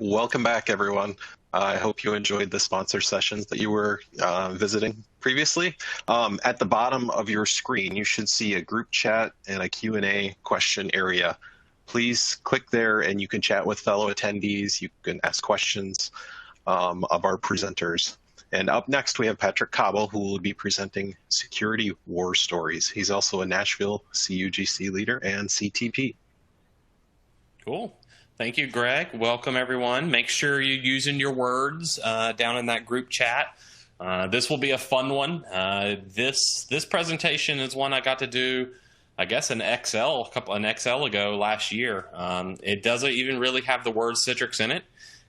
Welcome back, everyone. I hope you enjoyed the sponsor sessions that you were visiting previously. At the bottom of your screen, you should see a group chat and a Q&A question area. Please click there and you can chat with fellow attendees. You can ask questions of our presenters. And up next, we have Patrick Coble, who will be presenting Security War Stories. He's also a Nashville CUGC leader and CTP. Cool. Thank you, Greg. Welcome, everyone. Make sure you're using your words down in that group chat. This will be a fun one. This presentation is one I got to do, I guess, an XL ago last year. It doesn't even really have the word Citrix in it.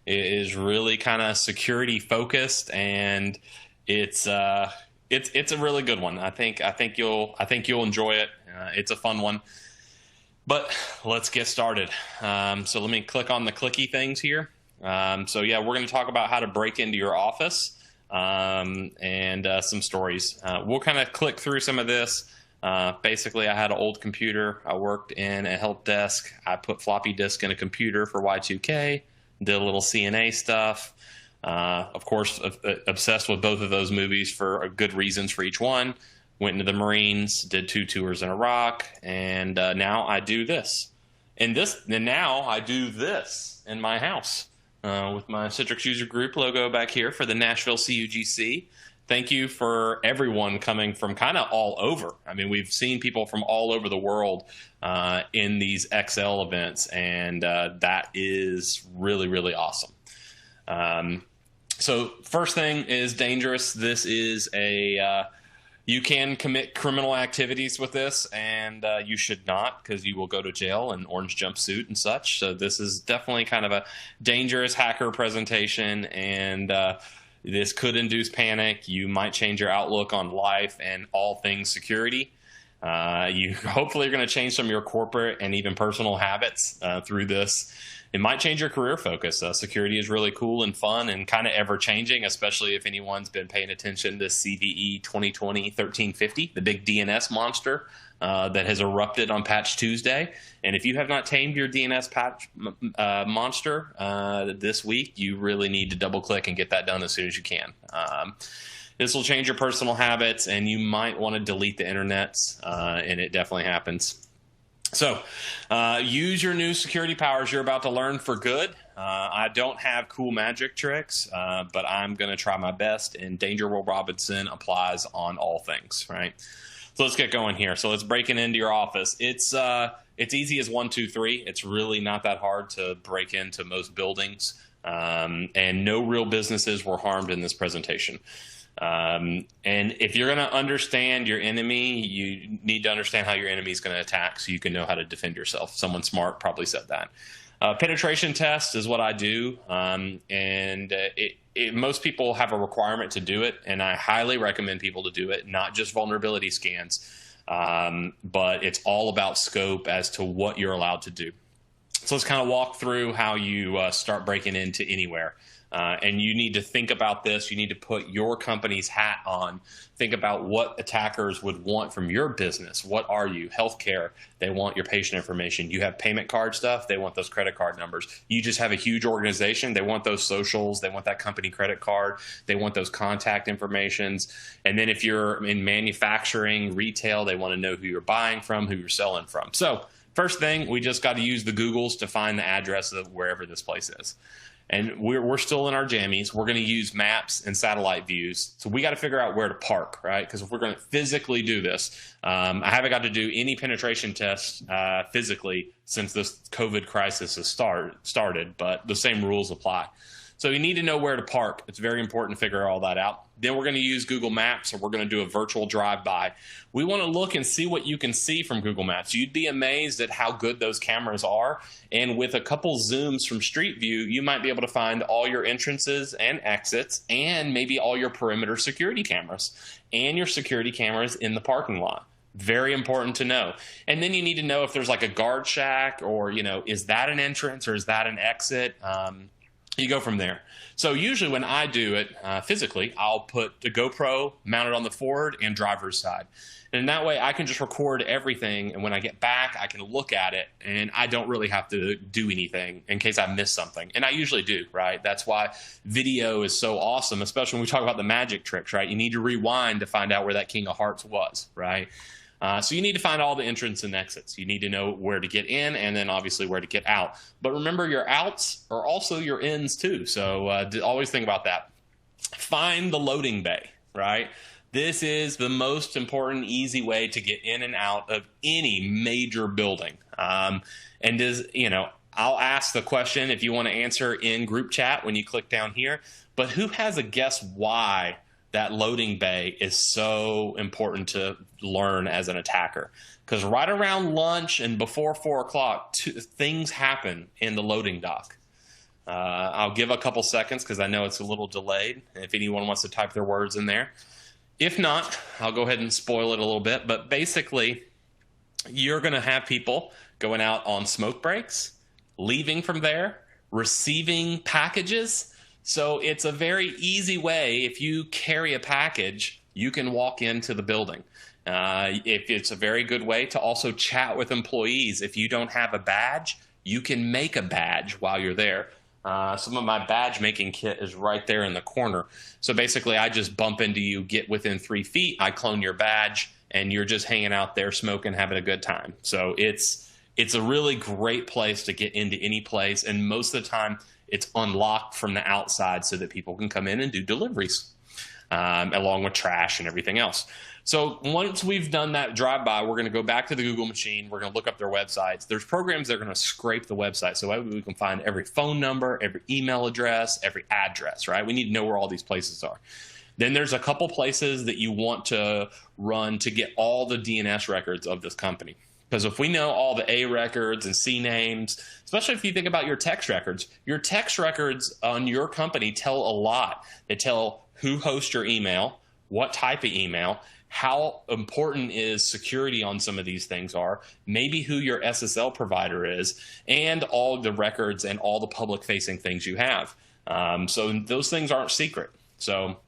It is really kind of security focused, and it's a really good one. I think you'll enjoy it. It's a fun one. But let's get started. So let me click on the clicky things here. So yeah, we're going to talk about how to break into your office and some stories. We'll kind of click through some of this. Basically, I had an old computer. I worked in a help desk. I put floppy disk in a computer for Y2K, did a little CNA stuff. Of course, obsessed with both of those movies for good reasons for each one. Went into the Marines, did 2 tours in Iraq, and now I do this. And now I do this in my house with my Citrix user group logo back here for the Nashville CUGC. Thank you for everyone coming from kind of all over. I mean, we've seen people from all over the world in these XL events, and that is really, really awesome. So first thing is dangerous. This is you can commit criminal activities with this, and you should not, because you will go to jail in orange jumpsuit and such. So this is definitely kind of a dangerous hacker presentation, and this could induce panic. You might change your outlook on life and all things security. You hopefully are going to change some of your corporate and even personal habits through this. It might change your career focus. Security is really cool and fun and kind of ever-changing, especially if anyone's been paying attention to CVE 2020-1350, the big DNS monster that has erupted on Patch Tuesday. And if you have not tamed your DNS patch monster this week, you really need to double-click and get that done as soon as you can. This will change your personal habits, and you might want to delete the internets, and it definitely happens. So use your new security powers you're about to learn for good. I don't have cool magic tricks, but I'm going to try my best, and Danger Will Robinson applies on all things, right? So let's get going here. So let's break it into your office. It's easy as 1, 2, 3. It's really not that hard to break into most buildings, and no real businesses were harmed in this presentation. And if you're going to understand your enemy, you need to understand how your enemy is going to attack so you can know how to defend yourself. Someone smart probably said that. Penetration test is what I do, and most people have a requirement to do it, and I highly recommend people to do it, not just vulnerability scans, but it's all about scope as to what you're allowed to do. So let's kind of walk through how you start breaking into anywhere. And you need to think about this. You need to put your company's hat on. Think about what attackers would want from your business. What are you? Healthcare. They want your patient information. You have payment card stuff. They want those credit card numbers. You just have a huge organization. They want those socials. They want that company credit card. They want those contact informations. And then if you're in manufacturing, retail, they want to know who you're buying from, who you're selling from. So first thing, we just got to use the Googles to find the address of wherever this place is. And we're still in our jammies. We're going to use maps and satellite views. So we got to figure out where to park, right? Because if we're going to physically do this, I haven't got to do any penetration tests physically since this COVID crisis has started, but the same rules apply. So you need to know where to park. It's very important to figure all that out. Then we're going to use Google Maps, and we're going to do a virtual drive-by. We want to look and see what you can see from Google Maps. You'd be amazed at how good those cameras are. And with a couple zooms from Street View, you might be able to find all your entrances and exits and maybe all your perimeter security cameras and your security cameras in the parking lot. Very important to know. And then you need to know if there's like a guard shack or, is that an entrance or is that an exit? You go from there. So usually when I do it physically, I'll put the GoPro mounted on the forward and driver's side. And in that way, I can just record everything. And when I get back, I can look at it and I don't really have to do anything in case I miss something. And I usually do, right? That's why video is so awesome, especially when we talk about the magic tricks, right? You need to rewind to find out where that King of Hearts was, right? So you need to find all the entrance and exits. You need to know where to get in and then obviously where to get out. But remember, your outs are also your ins too. So always think about that. Find the loading bay, right? This is the most important, easy way to get in and out of any major building. I'll ask the question if you want to answer in group chat when you click down here. But who has a guess why that loading bay is so important to learn as an attacker? Because right around lunch and before 4 o'clock, things happen in the loading dock. I'll give a couple seconds because I know it's a little delayed if anyone wants to type their words in there. If not, I'll go ahead and spoil it a little bit. But basically, you're going to have people going out on smoke breaks, leaving from there, receiving packages. So it's a very easy way. If you carry a package, you can walk into the building. If it's a very good way to also chat with employees. If you don't have a badge, you can make a badge while you're there. Some of my badge making kit is right there in the corner. So basically, I just bump into you, get within 3 feet, I clone your badge, and you're just hanging out there smoking, having a good time. So it's a really great place to get into any place, and most of the time, it's unlocked from the outside so that people can come in and do deliveries, along with trash and everything else. So once we've done that drive-by, we're going to go back to the Google machine. We're going to look up their websites. There's programs that are going to scrape the website, so we can find every phone number, every email address, every address, right? We need to know where all these places are. Then there's a couple places that you want to run to get all the DNS records of this company. Because if we know all the A records and C names, especially if you think about your text records on your company tell a lot. They tell who hosts your email, what type of email, how important is security on some of these things are, maybe who your SSL provider is, and all the records and all the public-facing things you have. So those things aren't secret. So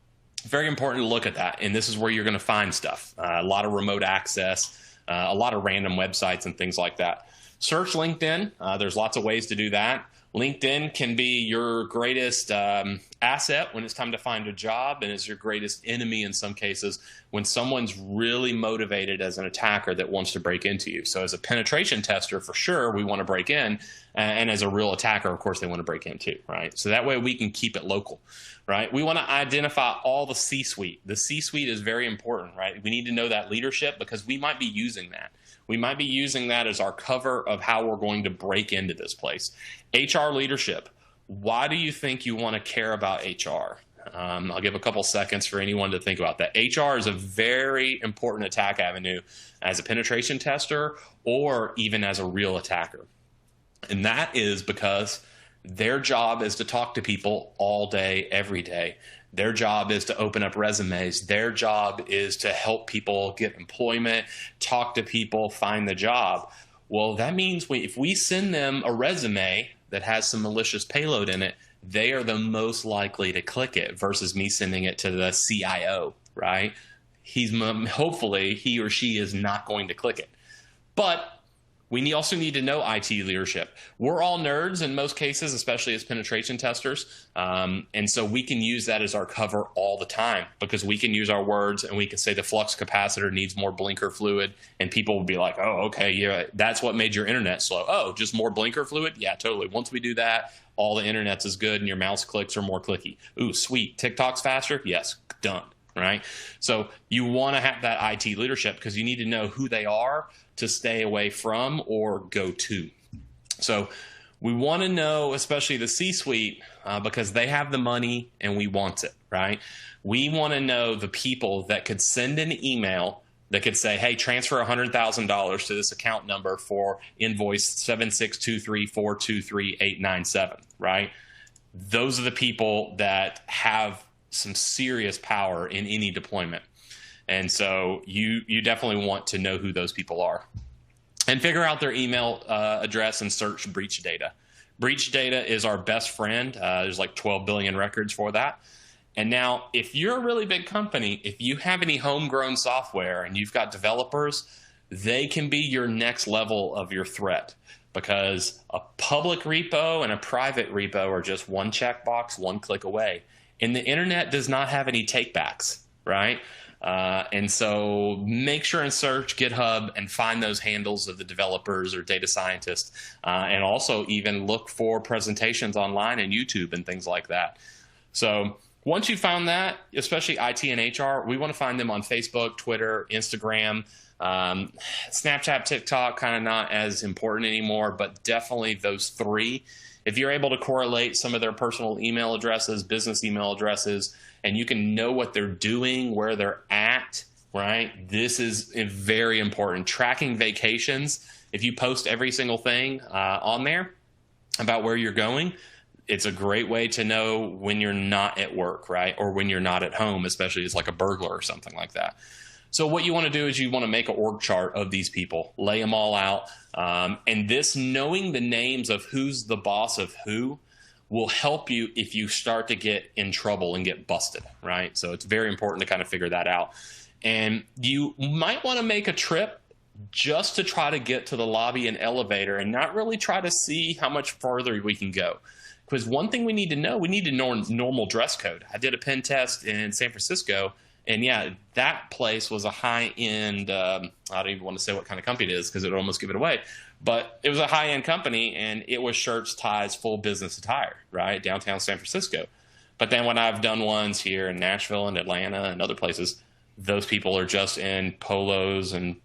very important to look at that. And this is where you're going to find stuff. A lot of remote access, a lot of random websites and things like that. Search LinkedIn. There's lots of ways to do that. LinkedIn can be your greatest asset when it's time to find a job, and is your greatest enemy in some cases when someone's really motivated as an attacker that wants to break into you. So as a penetration tester, for sure, we want to break in. And as a real attacker, of course, they want to break in too, right? So that way we can keep it local, right? We want to identify all the C-suite. The C-suite is very important, right? We need to know that leadership because we might be using that. We might be using that as our cover of how we're going to break into this place. HR leadership. Why do you think you want to care about HR? I'll give a couple seconds for anyone to think about that. HR is a very important attack avenue as a penetration tester or even as a real attacker. And that is because their job is to talk to people all day, every day. Their job is to open up resumes. Their job is to help people get employment, talk to people, find the job. Well, that means if we send them a resume that has some malicious payload in it, they are the most likely to click it versus me sending it to the CIO, right? Hopefully he or she is not going to click it. But we also need to know IT leadership. We're all nerds in most cases, especially as penetration testers. And so we can use that as our cover all the time because we can use our words and we can say the flux capacitor needs more blinker fluid. And people will be like, oh, okay, yeah, that's what made your internet slow. Oh, just more blinker fluid? Yeah, totally. Once we do that, all the internet's is good and your mouse clicks are more clicky. Ooh, sweet. TikTok's faster? Yes, done. Right? So you want to have that IT leadership because you need to know who they are to stay away from or go to. So we want to know, especially the C-suite, because they have the money and we want it, right? We want to know the people that could send an email that could say, hey, transfer $100,000 to this account number for invoice 7623423897, right? Those are the people that have some serious power in any deployment. And so you definitely want to know who those people are and figure out their email address and search breach data. Breach data is our best friend. There's like 12 billion records for that. And now, if you're a really big company, if you have any homegrown software and you've got developers, they can be your next level of your threat, because a public repo and a private repo are just one checkbox, one click away. And the internet does not have any takebacks, right? And so make sure and search GitHub and find those handles of the developers or data scientists, and also even look for presentations online and YouTube and things like that. So once you found that, especially IT and HR, we want to find them on Facebook, Twitter, Instagram, Snapchat, TikTok, kind of not as important anymore, but definitely those three. If you're able to correlate some of their personal email addresses, business email addresses, and you can know what they're doing, where they're at, right? This is very important. Tracking vacations. If you post every single thing on there about where you're going, it's a great way to know when you're not at work, right? Or when you're not at home, especially as like a burglar or something like that. So what you want to do is you want to make an org chart of these people, lay them all out. And this, knowing the names of who's the boss of who, will help you if you start to get in trouble and get busted, right? So it's very important to kind of figure that out. And you might want to make a trip just to try to get to the lobby and elevator and not really try to see how much farther we can go. Because one thing we need to know, we need to know normal dress code. I did a pen test in San Francisco, and yeah, that place was a high-end, I don't even want to say what kind of company it is because it would almost give it away, but it was a high-end company, and it was shirts, ties, full business attire, right, downtown San Francisco. But then when I've done ones here in Nashville and Atlanta and other places, those people are just in polos and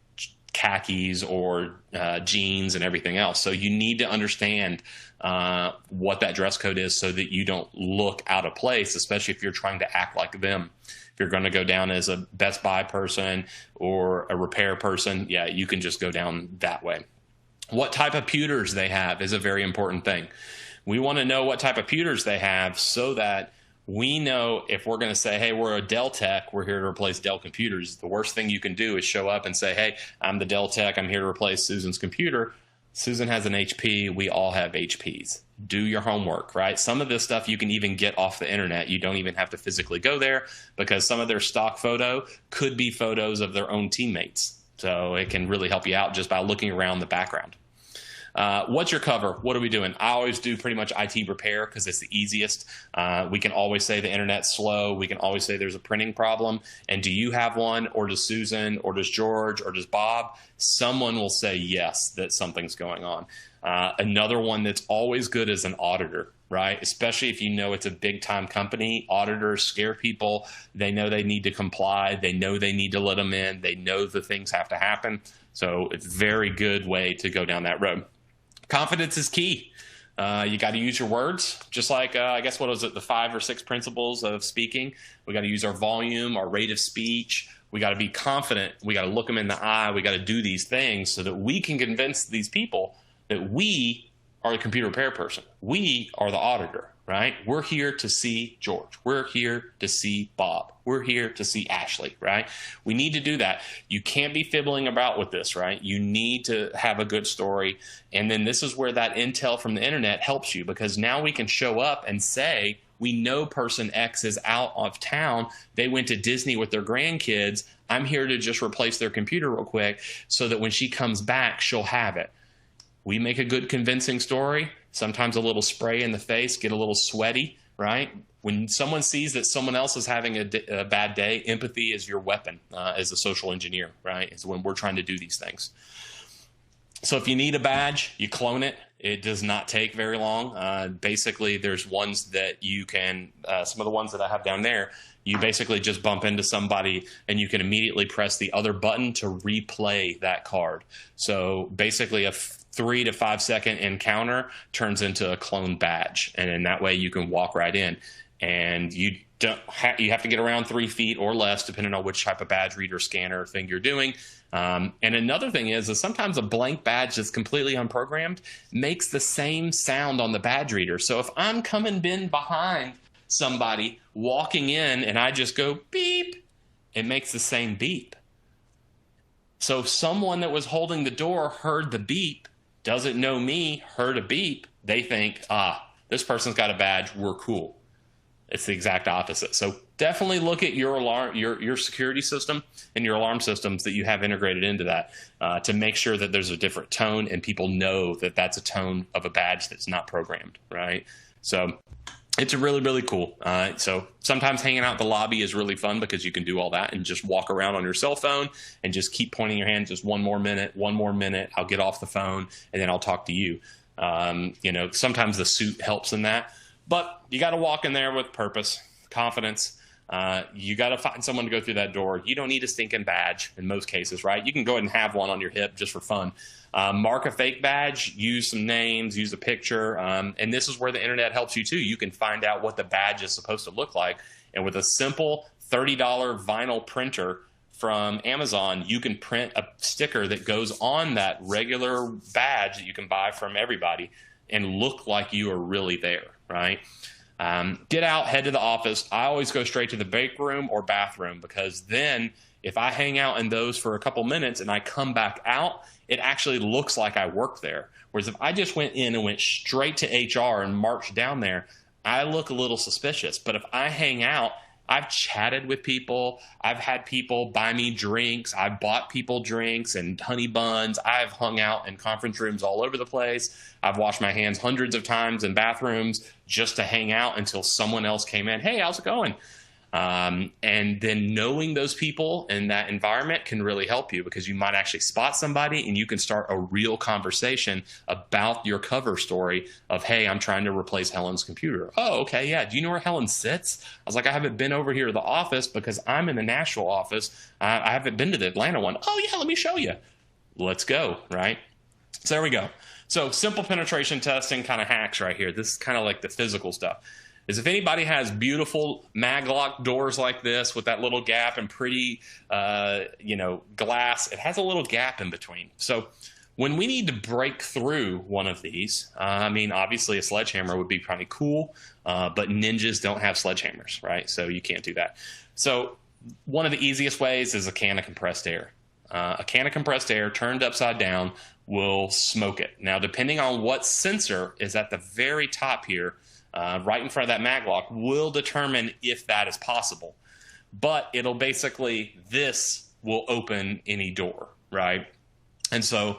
khakis or jeans and everything else. So you need to understand what that dress code is so that you don't look out of place, especially if you're trying to act like them. If you're going to go down as a Best Buy person or a repair person, yeah, you can just go down that way. What type of computers they have is a very important thing. We want to know what type of computers they have so that we know if we're going to say, hey, we're a Dell tech, we're here to replace Dell computers. The worst thing you can do is show up and say, hey, I'm the Dell tech, I'm here to replace Susan's computer. Susan has an HP, we all have HPs. Do your homework, right? Some of this stuff you can even get off the internet. You don't even have to physically go there because some of their stock photo could be photos of their own teammates. So it can really help you out just by looking around the background. What's your cover? What are we doing? I always do pretty much IT repair because it's the easiest. We can always say the internet's slow. We can always say there's a printing problem. And do you have one? Or does Susan? Or does George? Or does Bob? Someone will say yes, that something's going on. Another one that's always good is an auditor, right? Especially if you know it's a big time company. Auditors scare people. They know they need to comply. They know they need to let them in. They know the things have to happen. So it's a very good way to go down that road. Confidence is key. You got to use your words, just like, I guess, what was it, the 5 or 6 principles of speaking? We got to use our volume, our rate of speech. We got to be confident. We got to look them in the eye. We got to do these things so that we can convince these people that we are the computer repair person. We are the auditor, right? We're here to see George. We're here to see Bob. We're here to see Ashley, right? We need to do that. You can't be fibbling about with this, right? You need to have a good story. And then this is where that intel from the internet helps you, because now we can show up and say, we know person X is out of town. They went to Disney with their grandkids. I'm here to just replace their computer real quick so that when she comes back, she'll have it. We make a good convincing story, sometimes a little spray in the face, get a little sweaty, right? When someone sees that someone else is having a bad day, empathy is your weapon as a social engineer, right? It's when we're trying to do these things. So if you need a badge, you clone it. It does not take very long. Basically, there's ones that you can, some of the ones that I have down there, you basically just bump into somebody and you can immediately press the other button to replay that card. So basically a 3 to 5 second encounter turns into a clone badge. And in that way you can walk right in, and you you have to get around 3 feet or less depending on which type of badge reader scanner thing you're doing. And another thing is sometimes a blank badge that's completely unprogrammed makes the same sound on the badge reader. So if I'm coming in behind somebody walking in and I just go beep, it makes the same beep. So if someone that was holding the door heard the beep, doesn't know me, heard a beep, they think, this person's got a badge, we're cool. It's the exact opposite. So definitely look at your alarm, your security system and your alarm systems that you have integrated into that to make sure that there's a different tone and people know that that's a tone of a badge that's not programmed, right? So it's really, really cool. So sometimes hanging out in the lobby is really fun because you can do all that and just walk around on your cell phone and just keep pointing your hand, just one more minute, I'll get off the phone and then I'll talk to you. Sometimes the suit helps in that. But you got to walk in there with purpose, confidence. You got to find someone to go through that door. You don't need a stinking badge in most cases, right? You can go ahead and have one on your hip just for fun. Mark a fake badge, use some names, use a picture. And this is where the internet helps you too. You can find out what the badge is supposed to look like. And with a simple $30 vinyl printer from Amazon, you can print a sticker that goes on that regular badge that you can buy from everybody and look like you are really there, right? Get out, head to the office. I always go straight to the break room or bathroom because then if I hang out in those for a couple minutes and I come back out, it actually looks like I work there. Whereas if I just went in and went straight to HR and marched down there, I look a little suspicious. But if I hang out, I've chatted with people. I've had people buy me drinks. I've bought people drinks and honey buns. I've hung out in conference rooms all over the place. I've washed my hands hundreds of times in bathrooms just to hang out until someone else came in. Hey, how's it going? And then knowing those people in that environment can really help you because you might actually spot somebody and you can start a real conversation about your cover story of, hey, I'm trying to replace Helen's computer. Oh, okay, yeah. Do you know where Helen sits? I was like, I haven't been over here to the office because I'm in the Nashville office. I haven't been to the Atlanta one. Oh, yeah, let me show you. Let's go, right? So there we go. So simple penetration testing kind of hacks right here. This is kind of like the physical stuff. Is if anybody has beautiful maglock doors like this with that little gap and pretty, glass, it has a little gap in between. So when we need to break through one of these, obviously a sledgehammer would be pretty cool, but ninjas don't have sledgehammers, right? So you can't do that. So one of the easiest ways is a can of compressed air. A can of compressed air turned upside down will smoke it. Now, depending on what sensor is at the very top here, right in front of that maglock, will determine if that is possible. But it'll basically, this will open any door, right? And so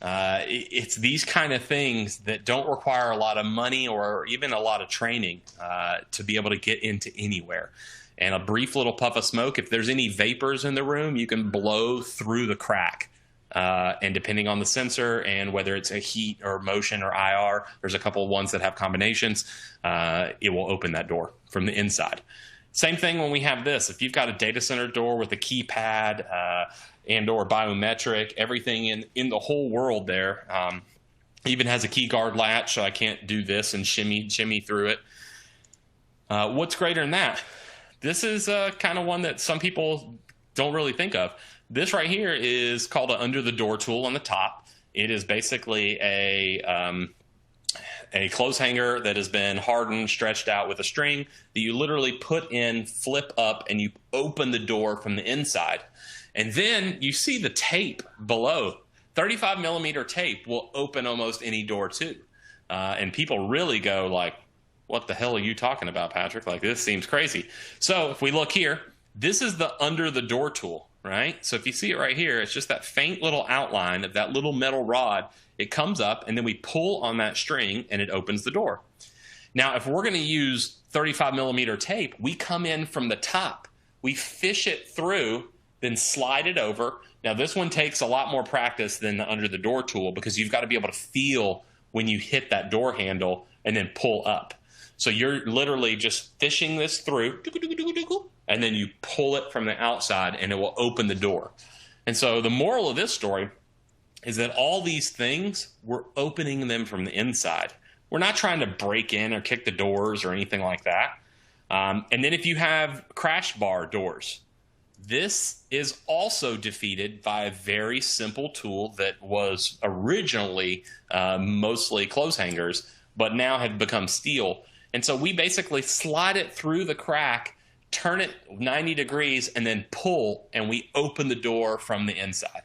it's these kind of things that don't require a lot of money or even a lot of training to be able to get into anywhere. And a brief little puff of smoke, if there's any vapors in the room, you can blow through the crack. And depending on the sensor and whether it's a heat or motion or IR, there's a couple of ones that have combinations, it will open that door from the inside. Same thing when we have this. If you've got a data center door with a keypad and or biometric, everything in the whole world there, even has a key guard latch, so I can't do this and shimmy through it. What's greater than that? This is kind of one that some people don't really think of. This right here is called an under the door tool on the top. It is basically a clothes hanger that has been hardened, stretched out with a string that you literally put in, flip up, and you open the door from the inside. And then you see the tape below. 35 millimeter tape will open almost any door too. And people really go like, what the hell are you talking about, Patrick? Like, this seems crazy. So if we look here, this is the under the door tool. Right? So if you see it right here, it's just that faint little outline of that little metal rod. It comes up and then we pull on that string and it opens the door. Now, if we're going to use 35 millimeter tape, we come in from the top. We fish it through, then slide it over. Now, this one takes a lot more practice than the under the door tool because you've got to be able to feel when you hit that door handle and then pull up. So you're literally just fishing this through, and then you pull it from the outside and it will open the door. And so the moral of this story is that all these things, we're opening them from the inside. We're not trying to break in or kick the doors or anything like that. And then if you have crash bar doors, this is also defeated by a very simple tool that was originally mostly clothes hangers, but now have become steel. And so we basically slide it through the crack, turn it 90 degrees, and then pull, and we open the door from the inside,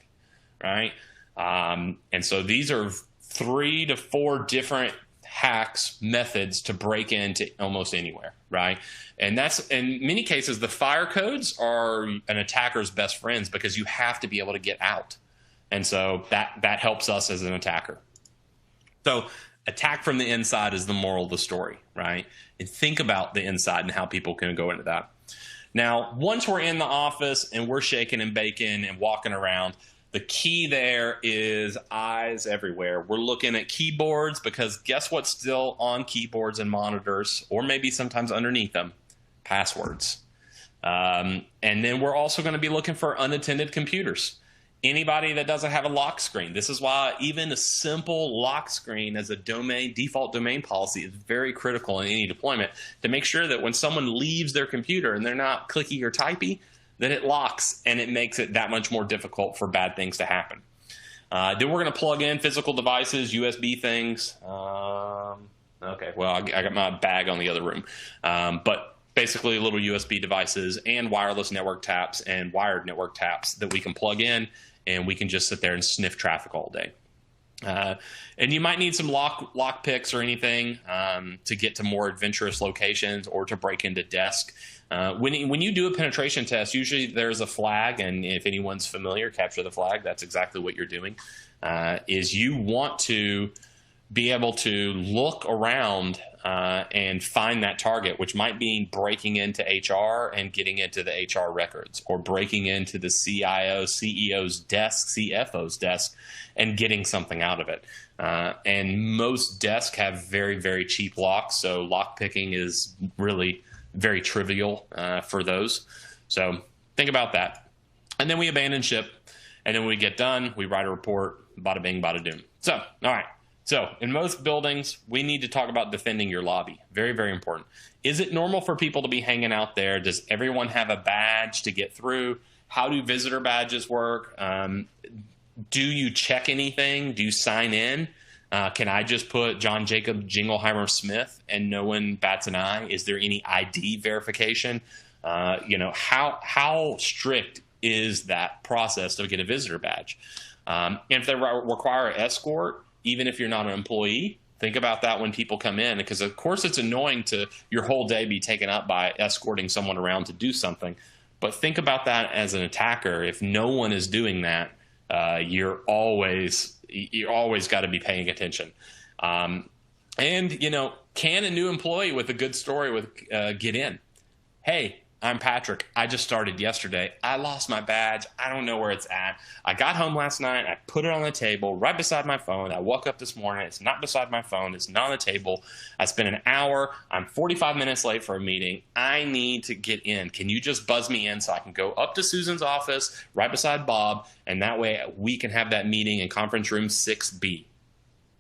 right? And so these are 3 to 4 different hacks, methods to break into almost anywhere, right? And that's, in many cases, the fire codes are an attacker's best friends because you have to be able to get out. And so that helps us as an attacker. So attack from the inside is the moral of the story, right? And think about the inside and how people can go into that. Now, once we're in the office and we're shaking and baking and walking around, the key there is eyes everywhere. We're looking at keyboards because guess what's still on keyboards and monitors, or maybe sometimes underneath them? Passwords. And then we're also going to be looking for unattended computers. Anybody that doesn't have a lock screen. This is why even a simple lock screen as a default domain policy is very critical in any deployment to make sure that when someone leaves their computer and they're not clicky or typey, that it locks, and it makes it that much more difficult for bad things to happen. Then we're going to plug in physical devices, USB things. Okay, well, I got my bag on the other room. But basically little USB devices and wireless network taps and wired network taps that we can plug in, and we can just sit there and sniff traffic all day. And you might need some lock picks or anything to get to more adventurous locations or to break into desk. When you do a penetration test, usually there's a flag, and if anyone's familiar, capture the flag. That's exactly what you're doing. Is you want to be able to look around and find that target, which might be breaking into HR and getting into the HR records, or breaking into the CIO, CEO's desk, CFO's desk, and getting something out of it. And most desks have very, very cheap locks, so lock picking is really very trivial for those. So think about that. And then we abandon ship, and then when we get done, we write a report, bada bing, bada doom. So, all right. So in most buildings, we need to talk about defending your lobby. Very, very important. Is it normal for people to be hanging out there? Does everyone have a badge to get through? How do visitor badges work? Do you check anything? Do you sign in? Can I just put John Jacob Jingleheimer Smith and no one bats an eye? Is there any ID verification? How strict is that process to get a visitor badge? And if they require an escort, even if you're not an employee, think about that when people come in, because of course it's annoying to your whole day be taken up by escorting someone around to do something. But think about that as an attacker. If no one is doing that, you're always got to be paying attention. And can a new employee with a good story get in? Hey, I'm Patrick. I just started yesterday. I lost my badge. I don't know where it's at. I got home last night. I put it on the table right beside my phone. I woke up this morning. It's not beside my phone. It's not on the table. I spent an hour. I'm 45 minutes late for a meeting. I need to get in. Can you just buzz me in so I can go up to Susan's office right beside Bob, and that way we can have that meeting in conference room 6B.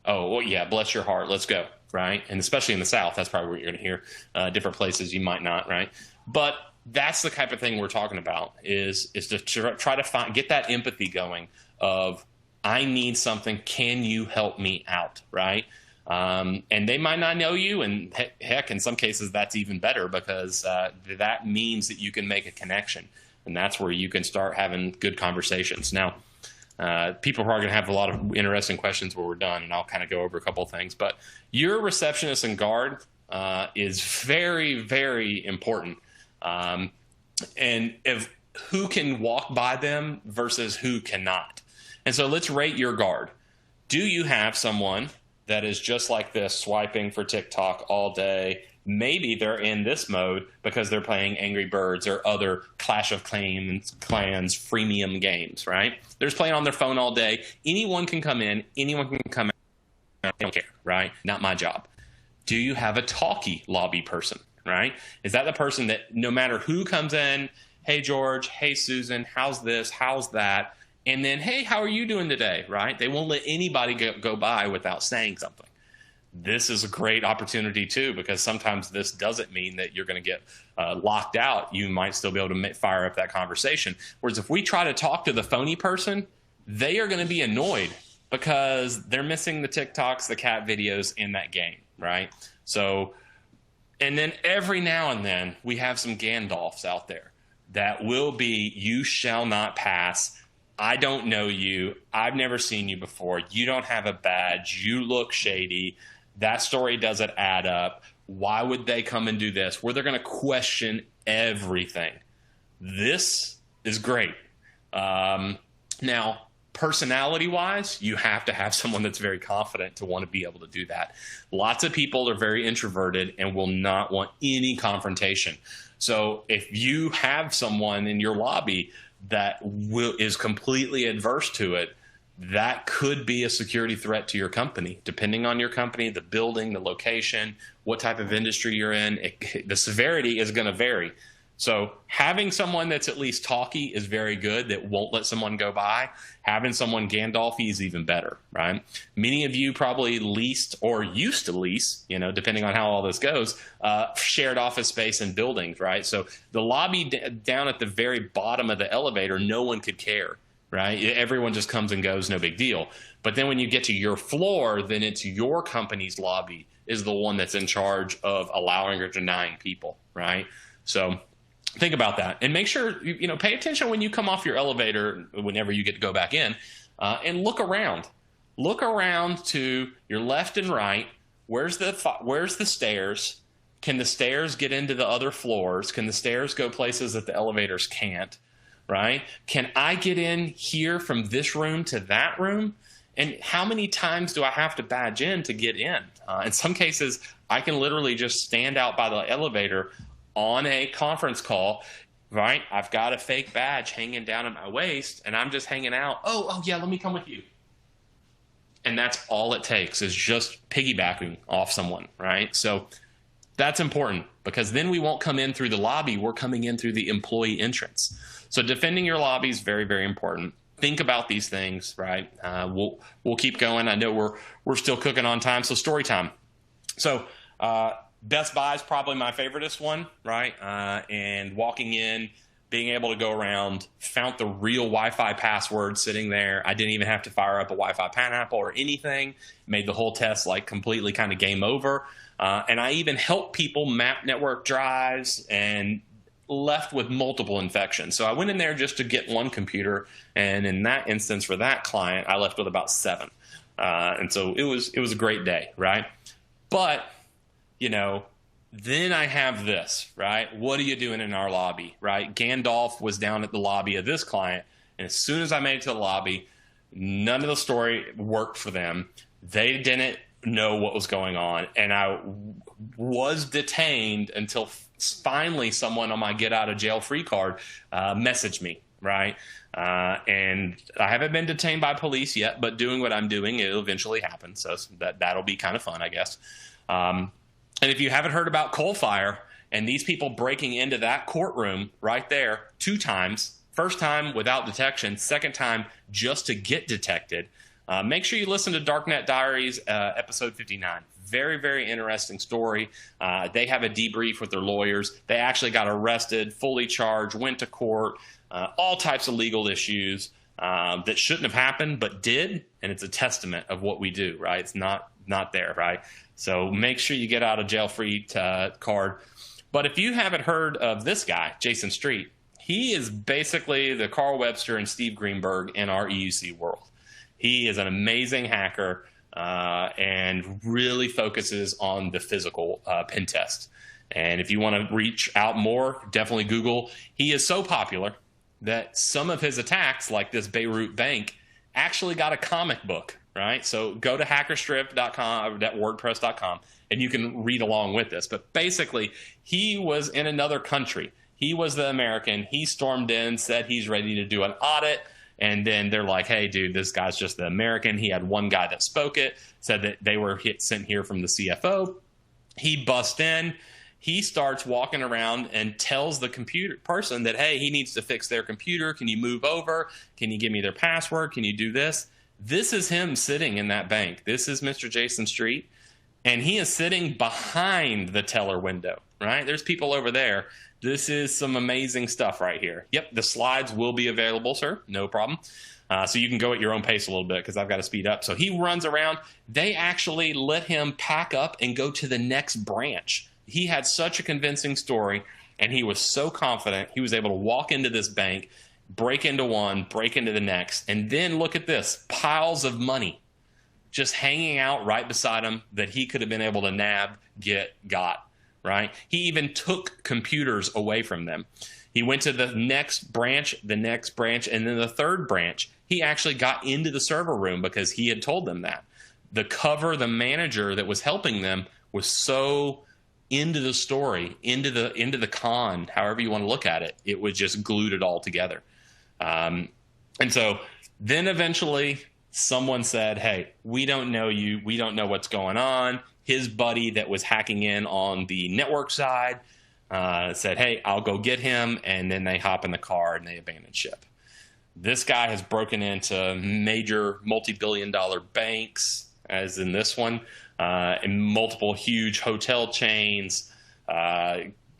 Oh, well, yeah, bless your heart. Let's go, right? And especially in the South, that's probably what you're going to hear. Different places you might not, right? But that's the type of thing we're talking about, is to try to get that empathy going of, I need something. Can you help me out? Right. And they might not know you. And heck, in some cases, that's even better, because that means that you can make a connection. And that's where you can start having good conversations. Now, people are probably going to have a lot of interesting questions when we're done, and I'll kind of go over a couple of things. But your receptionist and guard is very, very important. And if who can walk by them versus who cannot. And so let's rate your guard. Do you have someone that is just like this, swiping for TikTok all day? Maybe they're in this mode because they're playing Angry Birds or other Clash of Clans freemium games, right? They're just playing on their phone all day. Anyone can come in. Anyone can come out. I don't care, right? Not my job. Do you have a talkie lobby person? Right? Is that the person that no matter who comes in, hey, George, hey, Susan, how's this, how's that? And then, hey, how are you doing today? Right? They won't let anybody go by without saying something. This is a great opportunity, too, because sometimes this doesn't mean that you're going to get locked out. You might still be able to fire up that conversation. Whereas if we try to talk to the phony person, they are going to be annoyed because they're missing the TikToks, the cat videos in that game. Right? So, and then every now and then we have some Gandalfs out there that will be, you shall not pass, I don't know you. I've never seen you before. You don't have a badge. You look shady. That story doesn't add up. Why would they come and do this? Where they're going to question everything. This is great. Now, personality-wise, you have to have someone that's very confident to want to be able to do that. Lots of people are very introverted and will not want any confrontation. So if you have someone in your lobby that is completely adverse to it, that could be a security threat to your company, depending on your company, the building, the location, what type of industry you're in. The severity is going to vary. So having someone that's at least talky is very good, that won't let someone go by. Having someone Gandalfy is even better, right? Many of you probably leased or used to lease, depending on how all this goes, shared office space in buildings, right? So the lobby down at the very bottom of the elevator, no one could care, right? Everyone just comes and goes, no big deal. But then when you get to your floor, then it's your company's lobby is the one that's in charge of allowing or denying people, right? So think about that, and make sure, pay attention when you come off your elevator, whenever you get to go back in, and look around. Look around to your left and right. Where's the stairs? Can the stairs get into the other floors? Can the stairs go places that the elevators can't, right? Can I get in here from this room to that room? And how many times do I have to badge in to get in? In some cases, I can literally just stand out by the elevator on a conference call, right? I've got a fake badge hanging down at my waist, and I'm just hanging out. Oh yeah, let me come with you. And that's all it takes, is just piggybacking off someone, right? So that's important, because then we won't come in through the lobby. We're coming in through the employee entrance. So defending your lobby is very, very important. Think about these things, right? We'll keep going. I know we're still cooking on time, so story time. So Best Buy is probably my favoriteest one, right? And walking in, being able to go around, found the real Wi-Fi password sitting there. I didn't even have to fire up a Wi-Fi pineapple or anything. Made the whole test like completely kind of game over. And I even helped people map network drives and left with multiple infections. So I went in there just to get one computer, and in that instance for that client, I left with about 7. And so it was a great day, right? But then I have this, right? What are you doing in our lobby, right? Gandalf was down at the lobby of this client, and as soon as I made it to the lobby, none of the story worked for them. They didn't know what was going on, and I was detained until finally someone on my get out of jail free card messaged me, right? And I haven't been detained by police yet, but doing what I'm doing, it'll eventually happen. So that'll be kind of fun, I guess. And if you haven't heard about coal fire and these people breaking into that courtroom right there 2 times, first time without detection, second time just to get detected, make sure you listen to Darknet Diaries, episode 59. Very, very interesting story. They have a debrief with their lawyers. They actually got arrested, fully charged, went to court, all types of legal issues that shouldn't have happened but did, and it's a testament of what we do, right? It's not there, right? So make sure you get out of jail free card. But if you haven't heard of this guy, Jason Street, he is basically the Carl Webster and Steve Greenberg in our EUC world. He is an amazing hacker and really focuses on the physical pen test. And if you want to reach out more, definitely Google. He is so popular that some of his attacks, like this Beirut bank, actually got a comic book. Right? So go to hackerstrip.com, WordPress.com, and you can read along with this. But basically, he was in another country. He was the American. He stormed in, said he's ready to do an audit. And then they're like, hey, dude, this guy's just the American. He had one guy that spoke it, said that they were sent here from the CFO. He busts in. He starts walking around and tells the computer person that, hey, he needs to fix their computer. Can you move over? Can you give me their password? Can you do this? This is him sitting in that bank. This is Mr. Jason Street, and he is sitting behind the teller window, right? There's people over there. This is some amazing stuff right here. Yep, the slides will be available, sir. No problem. So you can go at your own pace a little bit because I've got to speed up. So he runs around. They actually let him pack up and go to the next branch. He had such a convincing story, and he was so confident he was able to walk into this bank break into one, break into the next, and then look at this, piles of money just hanging out right beside him that he could have been able to nab, got, right? He even took computers away from them. He went to the next branch, and then the third branch. He actually got into the server room because he had told them that. The manager that was helping them was so into the story, into the con, however you want to look at it, it was just glued it all together. And so then eventually someone said, hey, we don't know you. We don't know what's going on. His buddy that was hacking in on the network side said, hey, I'll go get him. And then they hop in the car and they abandon ship. This guy has broken into major multi-billion-dollar banks, as in this one, and multiple huge hotel chains,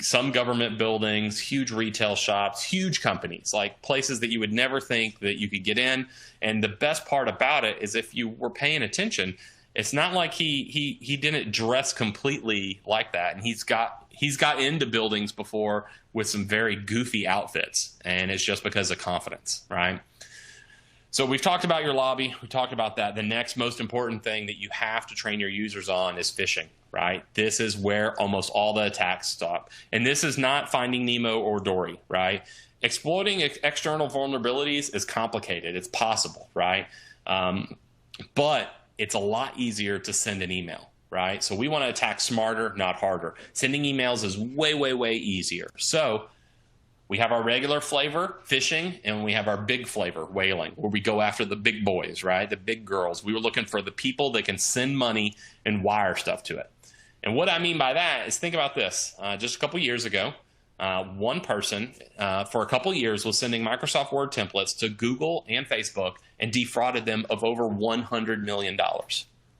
some government buildings, huge retail shops, huge companies, like places that you would never think that you could get in. And the best part about it is if you were paying attention, it's not like he didn't dress completely like that. And he's got into buildings before with some very goofy outfits, and it's just because of confidence, right? So we've talked about your lobby. We talked about that. The next most important thing that you have to train your users on is phishing, right? This is where almost all the attacks stop. And this is not Finding Nemo or Dory, right? Exploiting external vulnerabilities is complicated. It's possible, right? But it's a lot easier to send an email, right? So we want to attack smarter, not harder. Sending emails is way, way, way easier. So we have our regular flavor, phishing, and we have our big flavor, whaling, where we go after the big boys, right? The big girls. We were looking for the people that can send money and wire stuff to it. And what I mean by that is, think about this. Just a couple years ago, one person for a couple years was sending Microsoft Word templates to Google and Facebook and defrauded them of over $100 million.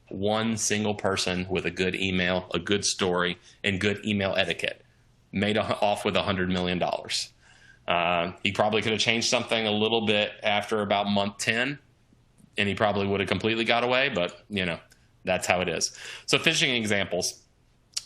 One single person with a good email, a good story, and good email etiquette made off with $100 million. He probably could have changed something a little bit after about month 10, and he probably would have completely got away, but, you know, that's how it is. So phishing examples.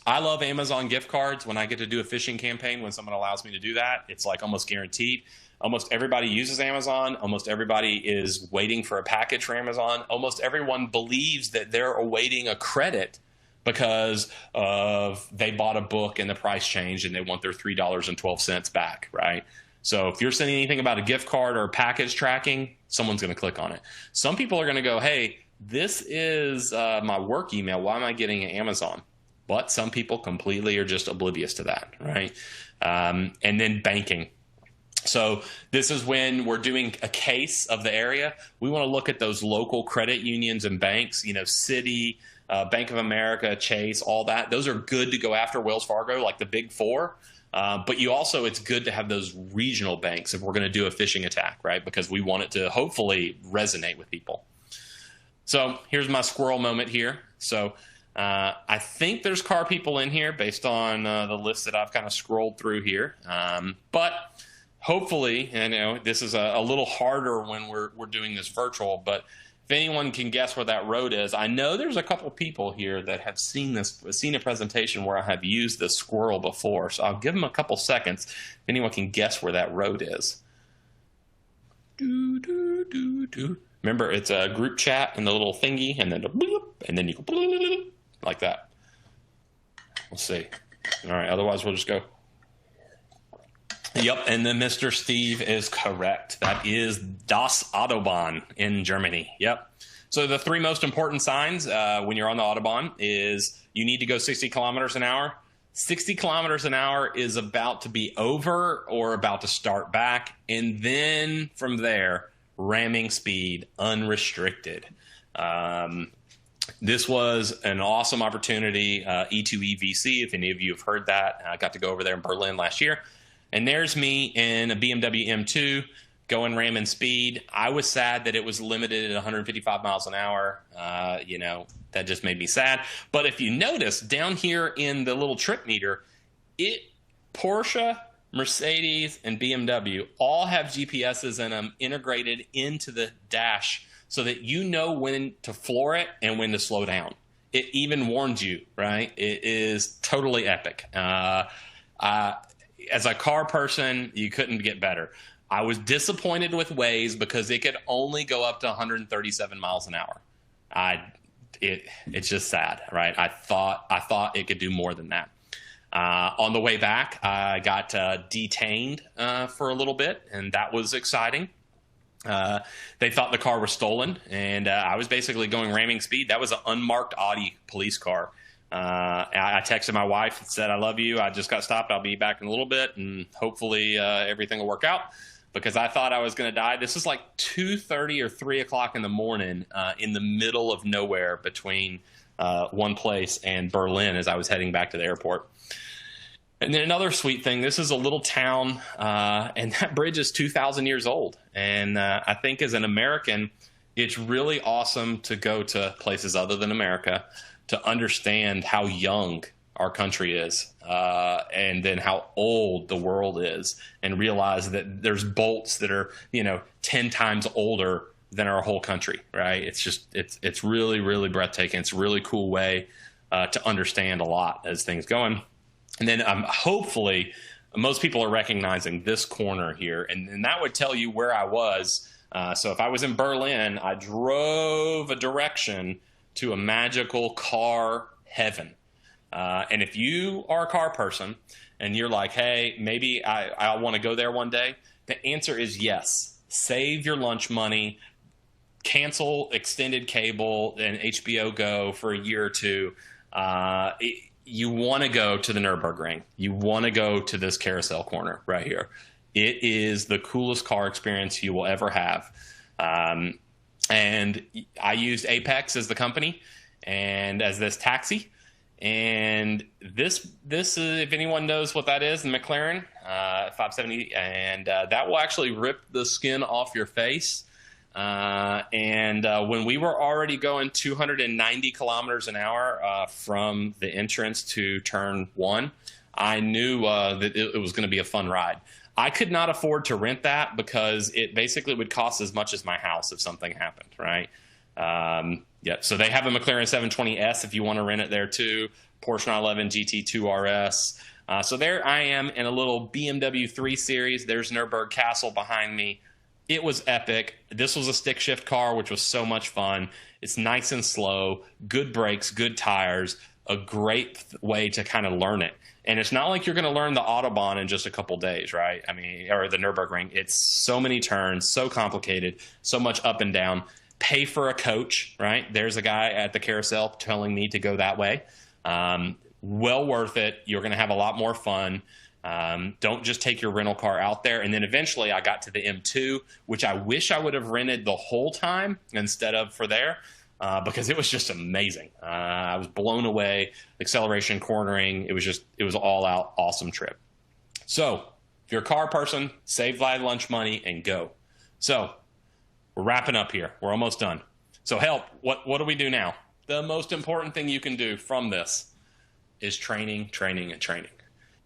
I love Amazon gift cards. When I get to do a phishing campaign, when someone allows me to do that, it's like almost guaranteed. Almost everybody uses Amazon. Almost everybody is waiting for a package for Amazon. Almost everyone believes that they're awaiting a credit because they bought a book and the price changed and they want their $3.12 back, right? So if you're sending anything about a gift card or a package tracking, someone's going to click on it. Some people are going to go, hey, this is my work email. Why am I getting an Amazon? But some people completely are just oblivious to that, right? And then banking. So this is when we're doing a case of the area. We want to look at those local credit unions and banks, you know, Citi, Bank of America, Chase, all that. Those are good to go after. Wells Fargo, like the big four. But you also, it's good to have those regional banks if we're going to do a phishing attack, right? Because we want it to hopefully resonate with people. So here's my squirrel moment here. So I think there's car people in here based on the list that I've kind of scrolled through here. But hopefully, you know, this is a little harder when we're doing this virtual, but if anyone can guess where that road is, I know there's a couple people here that have seen a presentation where I have used this squirrel before. So I'll give them a couple seconds if anyone can guess where that road is. Remember, it's a group chat and the little thingy, and then the bloop, and then you go like that. We'll see. All right, otherwise we'll just go. Yep, and then Mr. Steve is correct. That is Das Autobahn in Germany. Yep. So the three most important signs when you're on the Autobahn is you need to go 60 kilometers an hour. 60 kilometers an hour is about to be over or about to start back. And then from there, ramming speed, unrestricted. This was an awesome opportunity, E2EVC, if any of you have heard that. I got to go over there in Berlin last year. And there's me in a BMW M2 going ramming speed. I was sad that it was limited at 155 miles an hour. You know, that just made me sad. But if you notice down here in the little trip meter, Porsche, Mercedes, and BMW all have GPSs in them integrated into the dash so that you know when to floor it and when to slow down. It even warns you, right? It is totally epic. As a car person, you couldn't get better. I was disappointed with Waze because it could only go up to 137 miles an hour. It's just sad, right? I thought it could do more than that. On the way back, I got detained for a little bit, and that was exciting. They thought the car was stolen, and I was basically going ramming speed. That was an unmarked Audi police car. I texted my wife and said, "I love you. I just got stopped. I'll be back in a little bit, and hopefully everything will work out," because I thought I was going to die. This is like 2:30 or 3 o'clock in the morning in the middle of nowhere between one place and Berlin as I was heading back to the airport. And then another sweet thing, this is a little town, and that bridge is 2,000 years old. And I think as an American, it's really awesome to go to places other than America to understand how young our country is, and then how old the world is, and realize that there's bolts that are, 10 times older than our whole country, right? It's really, really breathtaking. It's a really cool way to understand a lot as things going. And then hopefully most people are recognizing this corner here, and that would tell you where I was. So if I was in Berlin, I drove a direction to a magical car heaven. And if you are a car person and you're like, hey, maybe I want to go there one day, the answer is yes. Save your lunch money, cancel extended cable and HBO Go for a year or two. You want to go to the Nürburgring. You want to go to this carousel corner right here. It is the coolest car experience you will ever have. And I used Apex as the company and as this taxi. And this if anyone knows what that is, the Mclaren 570, and that will actually rip the skin off your face. And when we were already going 290 kilometers an hour from the entrance to turn 1, I knew that it was going to be a fun ride. I could not afford to rent that because it basically would cost as much as my house if something happened, right? Yeah, so they have a McLaren 720S if you want to rent it there too. Porsche 911 GT2 RS. So there I am in a little BMW 3 Series. There's Nürburgring Castle behind me. It was epic. This was a stick shift car, which was so much fun. It's nice and slow, good brakes, good tires, a great way to kind of learn it. And it's not like you're going to learn the Autobahn in just a couple days, right? I mean, or the Nürburgring. It's so many turns, so complicated, so much up and down. Pay for a coach, right? There's a guy at the carousel telling me to go that way. Well worth it. You're going to have a lot more fun. Don't just take your rental car out there. And then eventually I got to the M2, which I wish I would have rented the whole time instead of for there, because it was just amazing. I was blown away. Acceleration, cornering. It was all out awesome trip. So if you're a car person, save my lunch money and go. So we're wrapping up here. We're almost done. So help. What do we do now? The most important thing you can do from this is training, training, and training.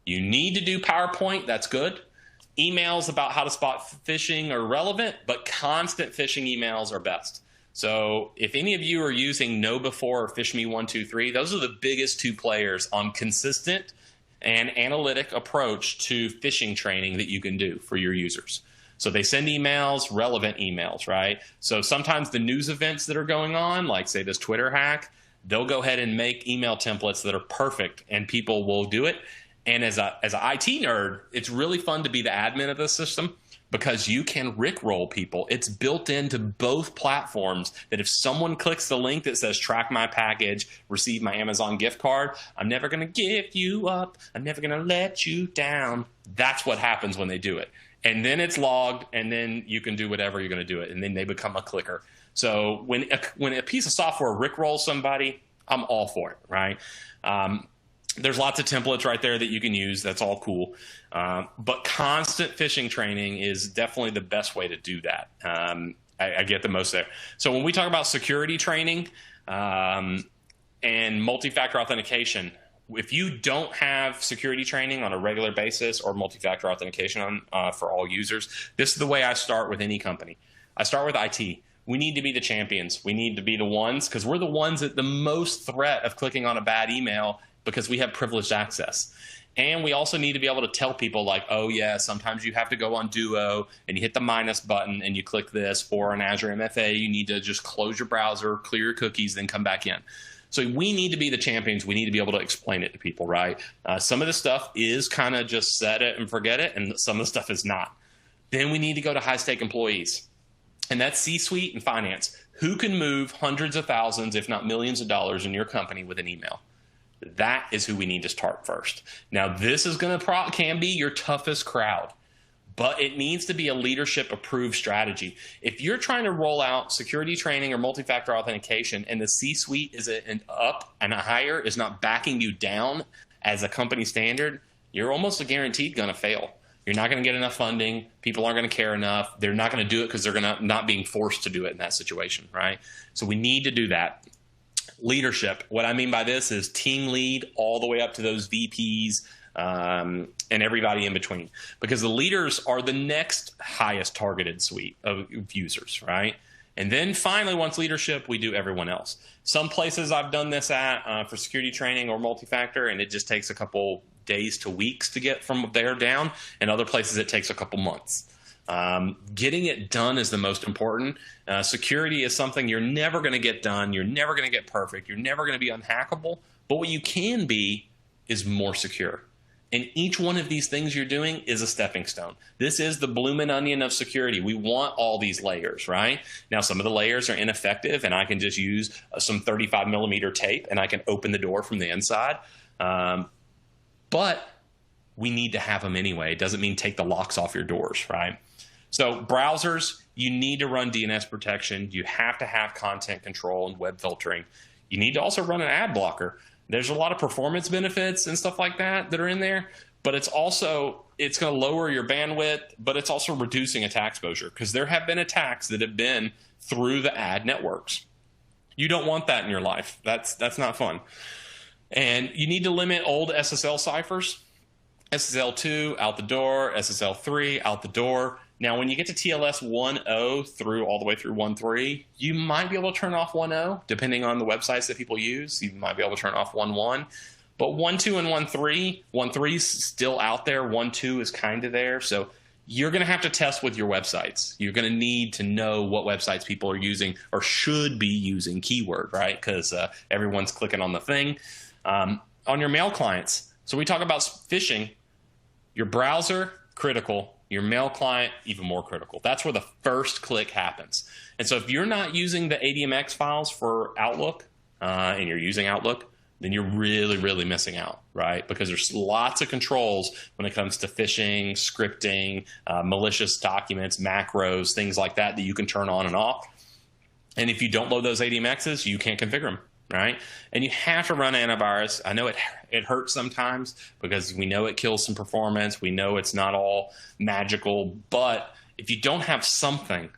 You need to do PowerPoint. That's good. Emails about how to spot phishing are relevant, but constant phishing emails are best. So if any of you are using KnowBe4 or PhishMe123, those are the biggest two players on consistent and analytic approach to phishing training that you can do for your users. So they send emails, relevant emails, right? So sometimes the news events that are going on, like say this Twitter hack, they'll go ahead and make email templates that are perfect and people will do it. And as an IT nerd, it's really fun to be the admin of this system because you can rickroll people. It's built into both platforms that if someone clicks the link that says track my package, receive my Amazon gift card, I'm never going to give you up, I'm never going to let you down. That's what happens when they do it. And then it's logged, and then you can do whatever you're going to do it, and then they become a clicker. So when a piece of software rickrolls somebody, I'm all for it, right? There's lots of templates right there that you can use. That's all cool. But constant phishing training is definitely the best way to do that. I get the most there. So when we talk about security training and multi-factor authentication, if you don't have security training on a regular basis or multi-factor authentication for all users, this is the way I start with any company. I start with IT. We need to be the champions. We need to be the ones because we're the ones at the most threat of clicking on a bad email because we have privileged access. And we also need to be able to tell people like, oh yeah, sometimes you have to go on Duo and you hit the minus button and you click this, or on Azure MFA, you need to just close your browser, clear your cookies, then come back in. So we need to be the champions. We need to be able to explain it to people, right? Some of the stuff is kind of just set it and forget it, and some of the stuff is not. Then we need to go to high-stake employees. And that's C-suite and finance. Who can move hundreds of thousands, if not millions of dollars in your company with an email? That is who we need to start first. Now, this is can be your toughest crowd, but it needs to be a leadership-approved strategy. If you're trying to roll out security training or multi-factor authentication and the C-suite is an up and a higher is not backing you down as a company standard, you're almost guaranteed going to fail. You're not going to get enough funding. People aren't going to care enough. They're not going to do it because they're not being forced to do it in that situation, right? So we need to do that. Leadership. What I mean by this is team lead all the way up to those VPs and everybody in between, because the leaders are the next highest targeted suite of users, right? And then finally, once leadership, we do everyone else. Some places I've done this at for security training or multi-factor, and it just takes a couple days to weeks to get from there down. And other places it takes a couple months. Getting it done is the most important. Security is something you're never going to get done. You're never going to get perfect. You're never going to be unhackable. But what you can be is more secure. And each one of these things you're doing is a stepping stone. This is the bloomin' onion of security. We want all these layers, right? Now, some of the layers are ineffective, and I can just use some 35 millimeter tape, and I can open the door from the inside. But we need to have them anyway. It doesn't mean take the locks off your doors, right? So browsers, you need to run DNS protection. You have to have content control and web filtering. You need to also run an ad blocker. There's a lot of performance benefits and stuff like that are in there, but it's going to lower your bandwidth, but it's also reducing attack exposure, because there have been attacks that have been through the ad networks. You don't want that in your life. That's not fun. And you need to limit old SSL ciphers. SSL2 out the door, SSL3 out the door. Now, when you get to TLS 1.0 through all the way through 1.3, you might be able to turn off 1.0, depending on the websites that people use. You might be able to turn off 1.1. But 1.2 and 1.3, 1.3 is still out there. 1.2 is kind of there. So you're going to have to test with your websites. You're going to need to know what websites people are using or should be using keyword, right? Because everyone's clicking on the thing. On your mail clients. So we talk about phishing. Your browser, critical. Your mail client, even more critical. That's where the first click happens. And so if you're not using the ADMX files for Outlook and you're using Outlook, then you're really, really missing out, right? Because there's lots of controls when it comes to phishing, scripting, malicious documents, macros, things like that you can turn on and off. And if you don't load those ADMXs, you can't configure them, right? And you have to run antivirus. I know it hurts sometimes because we know it kills some performance. We know it's not all magical. But if you don't have something,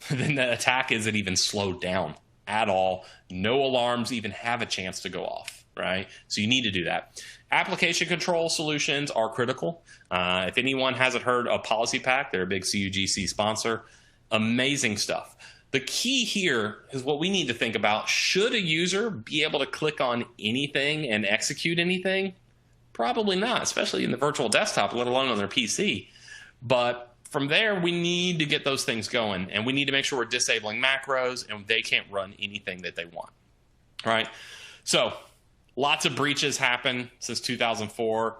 then the attack isn't even slowed down at all. No alarms even have a chance to go off, right? So you need to do that. Application control solutions are critical. If anyone hasn't heard of Policy Pack, they're a big CUGC sponsor. Amazing stuff. The key here is what we need to think about. Should a user be able to click on anything and execute anything? Probably not, especially in the virtual desktop, let alone on their PC. But from there, we need to get those things going, and we need to make sure we're disabling macros and they can't run anything that they want. All right? So lots of breaches happen since 2004.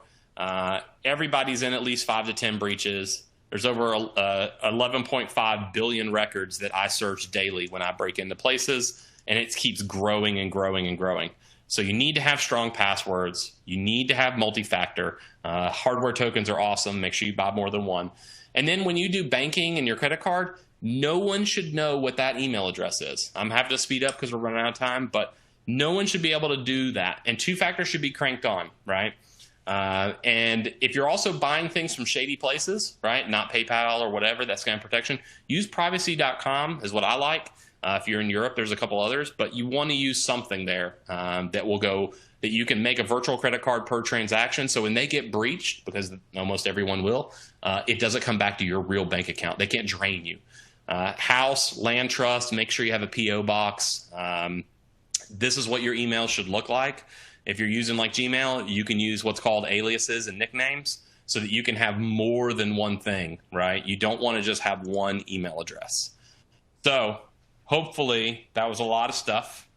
Everybody's in at least 5 to 10 breaches. There's over 11.5 billion records that I search daily when I break into places, and it keeps growing and growing and growing. So you need to have strong passwords. You need to have multi-factor. Hardware tokens are awesome. Make sure you buy more than one. And then when you do banking and your credit card, no one should know what that email address is. I'm having to speed up because we're running out of time, but no one should be able to do that. And two-factor should be cranked on, right? And if you're also buying things from shady places, right, not PayPal or whatever, that scam protection, use privacy.com is what I like. If you're in Europe, there's a couple others, but you want to use something there that you can make a virtual credit card per transaction. So when they get breached, because almost everyone will, it doesn't come back to your real bank account. They can't drain you. House, land trust, make sure you have a PO box. This is what your email should look like. If you're using like Gmail, you can use what's called aliases and nicknames so that you can have more than one thing, right? You don't want to just have one email address. So hopefully that was a lot of stuff.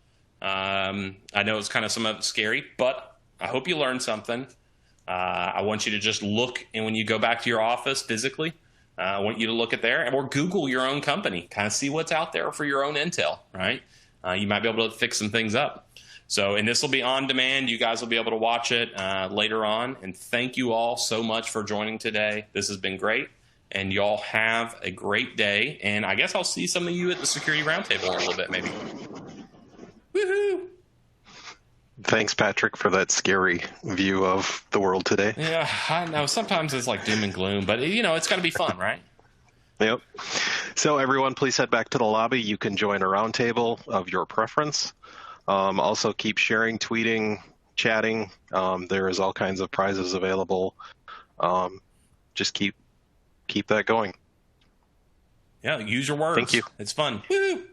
I know it's kind of some of it scary, but I hope you learned something. I want you to just look, and when you go back to your office physically, I want you to look at there or Google your own company, kind of see what's out there for your own intel, right? You might be able to fix some things up. So, and this will be on demand. You guys will be able to watch it later on. And thank you all so much for joining today. This has been great. And y'all have a great day. And I guess I'll see some of you at the security roundtable in a little bit, maybe. Woohoo! Thanks, Patrick, for that scary view of the world today. Yeah, I know. Sometimes it's like doom and gloom, but it's got to be fun, right? Yep. So everyone, please head back to the lobby. You can join a roundtable of your preference. Also, keep sharing, tweeting, chatting. There is all kinds of prizes available. Just keep that going. Yeah, use your words. Thank you. It's fun. Woo!